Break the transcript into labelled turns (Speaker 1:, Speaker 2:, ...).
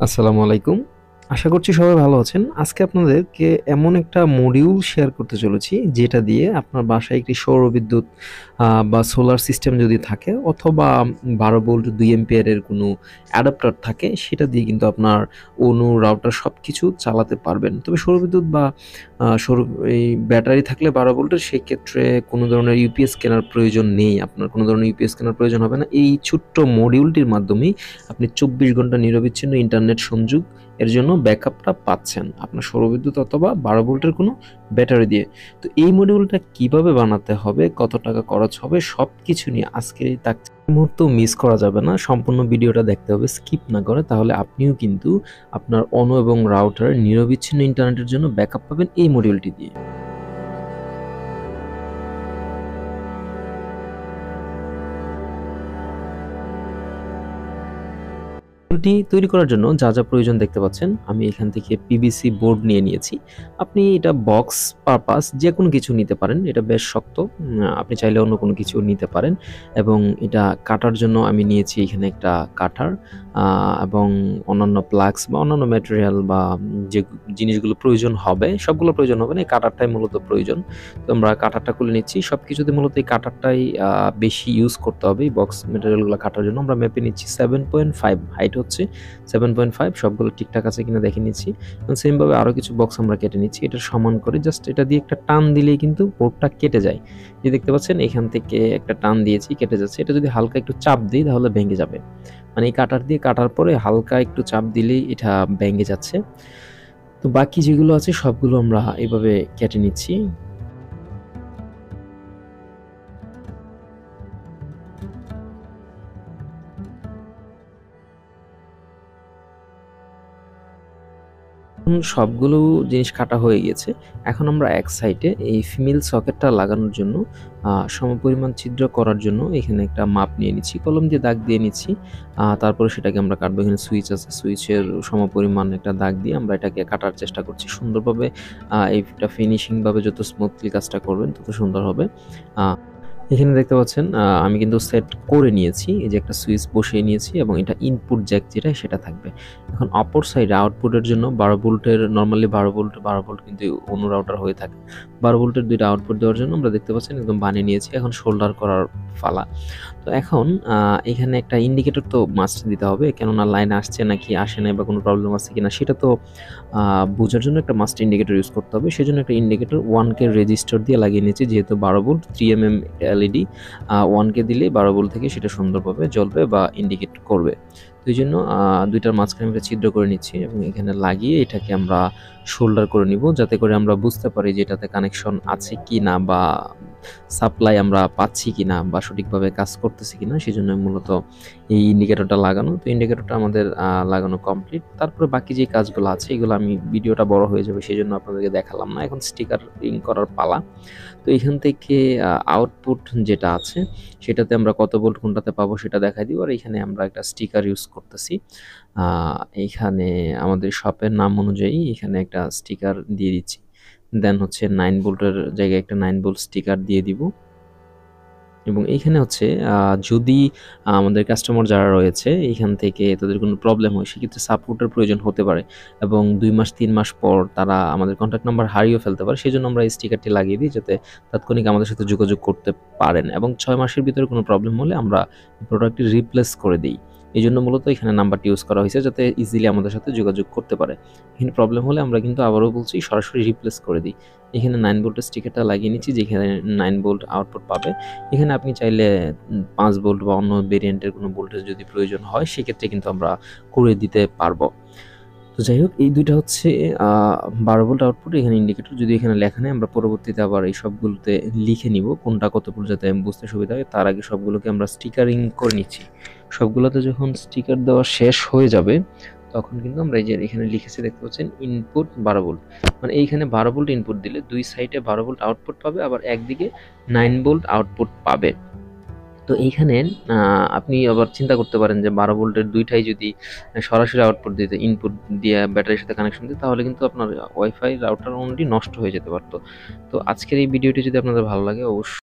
Speaker 1: আসসালামু আলাইকুম। আশা করছি সবাই ভালো আছেন। আজকে আপনাদেরকে এমন একটা মডিউল শেয়ার করতে চলেছি, যেটা দিয়ে আপনার বাসায় একটি সৌরবিদ্যুৎ বা সোলার সিস্টেম যদি থাকে অথবা 12 ভোল্ট 2 অ্যাম্পিয়ারের কোনো অ্যাডাপ্টার থাকে, সেটা দিয়ে কিন্তু আপনার অনু, রাউটার সবকিছু চালাতে পারবেন। তবে সৌরবিদ্যুৎ বা সৌর এই ব্যাটারি থাকলে 12 ভোল্টের, সেক্ষেত্রে কোনো ধরনের ইউপিএস কেনার প্রয়োজন নেই। আপনার কোনো ধরনের ইউপিএস কেনার প্রয়োজন হবে না। এই ছোট্ট মডিউলটির মাধ্যমেই আপনি 24 ঘন্টা নিরবিচ্ছিন্ন ইন্টারনেট সংযোগ এর জন্য ব্যাকআপটা পাচ্ছেন আপনার সৌরবিদ্যুৎ অথবা 12 ভোল্টের কোনো ব্যাটারি দিয়ে। তো এই মডিউলটা কিভাবে বানাতে হবে, কত টাকা খরচ হবে, সবকিছু নিয়ে আজকের এই মুহূর্তেও মিস করা যাবে না। সম্পূর্ণ ভিডিওটা দেখতে হবে স্কিপ না করে, তাহলে আপনিও কিন্তু আপনার অনু এবং রাউটারের নিরবিচ্ছিন্ন ইন্টারনেটের জন্য ব্যাকআপ পাবেন এই মডিউলটি দিয়ে। মডিউলটি তৈরি করার জন্য যা যা প্রয়োজন দেখতে পাচ্ছেন, আমি এখান থেকে পিভিসি বোর্ড নিয়ে নিয়েছি। আপনি এটা বক্স পারপাস যে কোনো কিছু নিতে পারেন, এটা বেশ শক্ত, আপনি চাইলে অন্য কোনো কিছু নিতে পারেন। এবং এটা কাটার জন্য আমি নিয়েছি এখানে একটা কাটার এবং অন্যান্য প্লাগস বা অন্যান্য ম্যাটেরিয়াল বা যে জিনিসগুলো প্রয়োজন হবে, সবগুলো প্রয়োজন হবে না, এই কাটারটাই মূলত প্রয়োজন। তো আমরা কাটারটা খুলে নিচ্ছি। সব কিছুতে মূলত এই কাটারটাই বেশি ইউজ করতে হবে এই বক্স ম্যাটেরিয়ালগুলো কাটার জন্য। আমরা মেপে নিচ্ছি 7.5, হাইট হচ্ছে 7.5, সবগুলো ঠিকঠাক আছে কিনা দেখে নিচ্ছি। সেমভাবে আরও কিছু বক্স আমরা কেটে নিচ্ছি। এটা সমান করে জাস্ট এটা দিয়ে একটা টান দিলেই কিন্তু বোর্ডটা কেটে যায়। যে দেখতে পাচ্ছেন এখান থেকে একটা টান দিয়েছি, কেটে যাচ্ছে। এটা যদি হালকা একটু চাপ দিই তাহলে ভেঙে যাবে। মানে এই কাটার দিয়ে কাটার পরে হালকা একটু চাপ দিলেই এটা ভেঙে যাচ্ছে। তো বাকি যেগুলো আছে সবগুলো আমরা এভাবে কেটে নিচ্ছি। সবগুলো জিনিস কাটা হয়ে গেছে। এখন আমরা এক সাইডে এই ফিমেল সকেটটা লাগানোর জন্য সমপরিমাণ ছিদ্র করার জন্য এখানে একটা মাপ নিয়ে নিচ্ছি, কলম দিয়ে দাগ দিয়ে নিচ্ছি। তারপরে সেটাকে আমরা কাটবো। এখানে সুইচ আছে, সুইচের সমপরিমাণ একটা দাগ দিয়ে আমরা এটাকে কাটার চেষ্টা করছি সুন্দরভাবে। এইটা ফিনিশিংভাবে যত স্মুথলি কাজটা করবেন তত সুন্দর হবে। এখানে দেখতে পাচ্ছেন আমি কিন্তু সেট করে নিয়েছি। এই যে একটা সুইচ বসিয়ে নিয়েছি এবং এটা ইনপুট জ্যাক যেটা সেটা থাকবে। এখন অপর সাইডে আউটপুটের জন্য 12 ভোল্টের, নরমালি 12 ভোল্ট কিন্তু অনু রাউটার হয়ে থাকে। 12 ভোল্টের দুইটা আউটপুট দেওয়ার জন্য আমরা দেখতে পাচ্ছেন একদম বানিয়ে নিয়েছি। এখন সোল্ডার করার পালা। তো এখন এখানে একটা ইন্ডিকেটর তো মাস্ট দিতে হবে, কেননা লাইন আসছে নাকি আসে নাই বা কোনো প্রবলেম আছে কিনা সেটা তো বোঝার জন্য একটা মাস্ট ইন্ডিকেটর ইউজ করতে হবে। সেজন্য একটা ইন্ডিকেটর 1K রেজিস্টার দিয়ে লাগিয়ে নিয়েছি, যেহেতু 12 ভোল্ট 3mm এলইডি 1K দিলে 12 ভোল্ট থেকে সেটা সুন্দরভাবে জ্বলবে বা ইন্ডিকেট করবে। তো এই জন্য দুইটার মাঝখানে একটা ছিদ্র করে নিচ্ছি এবং এখানে লাগিয়ে এটাকে আমরা শোল্ডার করে নিব, যাতে করে আমরা বুঝতে পারি যে এটাতে কানেকশন আছে কি না বা সাপ্লাই আমরা পাচ্ছি কিনা বা সঠিকভাবে কাজ করতেছি কিনা। সেজন্য মূলত এই ইন্ডিকেটরটা লাগানো। তো ইন্ডিকেটরটা আমাদের লাগানো কমপ্লিট। তারপরে বাকি যে কাজগুলো আছে এগুলো আমি, ভিডিওটা বড় হয়ে যাবে সেজন্য আপনাদেরকে দেখালাম না। এখন স্টিকারিং করার পালা। তো এখান থেকে আউটপুট যেটা আছে সেটাতে আমরা কত ভোল্ট কোনটাতে পাবো সেটা দেখাই দিব। আর এখানে আমরা একটা স্টিকার ইউজ করতেছি। এইখানে আমাদের শপের নাম অনুযায়ী এখানে একটা স্টিকার দিয়ে দিচ্ছি। দেন হচ্ছে 9 ভোল্টের জায়গায় একটা 9 ভোল্ট স্টিকার দিয়ে দিব। এবং এইখানে হচ্ছে যদি আমাদের কাস্টমার যারা রয়েছে এইখান থেকে তাদের কোনো প্রবলেম হয়, সেক্ষেত্রে সাপোর্টের প্রয়োজন হতে পারে এবং 2 মাস 3 মাস পর তারা আমাদের কন্ট্যাক্ট নাম্বার হারিয়েও ফেলতে পারে। সেজন্য আমরা এই স্টিকারটি লাগিয়ে দিই, যাতে তাৎক্ষণিক আমাদের সাথে যোগাযোগ করতে পারেন এবং 6 মাসের ভিতরে কোনো প্রবলেম হলে আমরা প্রোডাক্টটি রিপ্লেস করে দিই। এই জন্য মূলত এখানে নাম্বারটি ইউজ করা হয়েছে, যাতে ইজিলি আমাদের সাথে যোগাযোগ করতে পারে। এখানে প্রবলেম হলে আমরা কিন্তু আবারও বলছি সরাসরি রিপ্লেস করে দিই। এখানে 9 ভোল্টের স্টিকারটা লাগিয়ে নিচ্ছি, যেখানে 9 ভোল্ট আউটপুট পাবে। এখানে আপনি চাইলে 5 ভোল্ট বা অন্য ভেরিয়েন্টের কোনো ভোল্টেজ যদি প্রয়োজন হয় সেক্ষেত্রে কিন্তু আমরা করে দিতে পারবো। তো যাই হোক, এই দুইটা হচ্ছে 12 ভোল্ট আউটপুট। এখানে ইন্ডিকেটর যদি এখানে লেখা নেই, আমরা পরবর্তীতে আবার এই সবগুলোতে লিখে নিব কোনটা কত ভোল্ট, যাতে বুঝতে সুবিধা হয়। তার আগে সবগুলোকে আমরা স্টিকারিং করে নিচ্ছি। সবগুলোতে যখন স্টিকার দেওয়া শেষ হয়ে যাবে তখন কিন্তু আমরা এই যে এখানে লিখেছি দেখতে পাচ্ছেন ইনপুট 12 ভোল্ট, মানে এইখানে 12 ভোল্ট ইনপুট দিলে দুই সাইডে 12 ভোল্ট আউটপুট পাবে, আবার একদিকে 9 ভোল্ট আউটপুট পাবে। তো এইখানে আপনি আবার চিন্তা করতে পারেন যে 12 ভোল্টের দুইটাই যদি সরাসরি আউটপুট দিতে, ইনপুট দিয়ে ব্যাটারির সাথে কানেকশন দিতে, তাহলে কিন্তু আপনার ওয়াইফাই রাউটার অনলি নষ্ট হয়ে যেতে পারতো। তো আজকের এই ভিডিওটি যদি আপনাদের ভালো লাগে অবশ্যই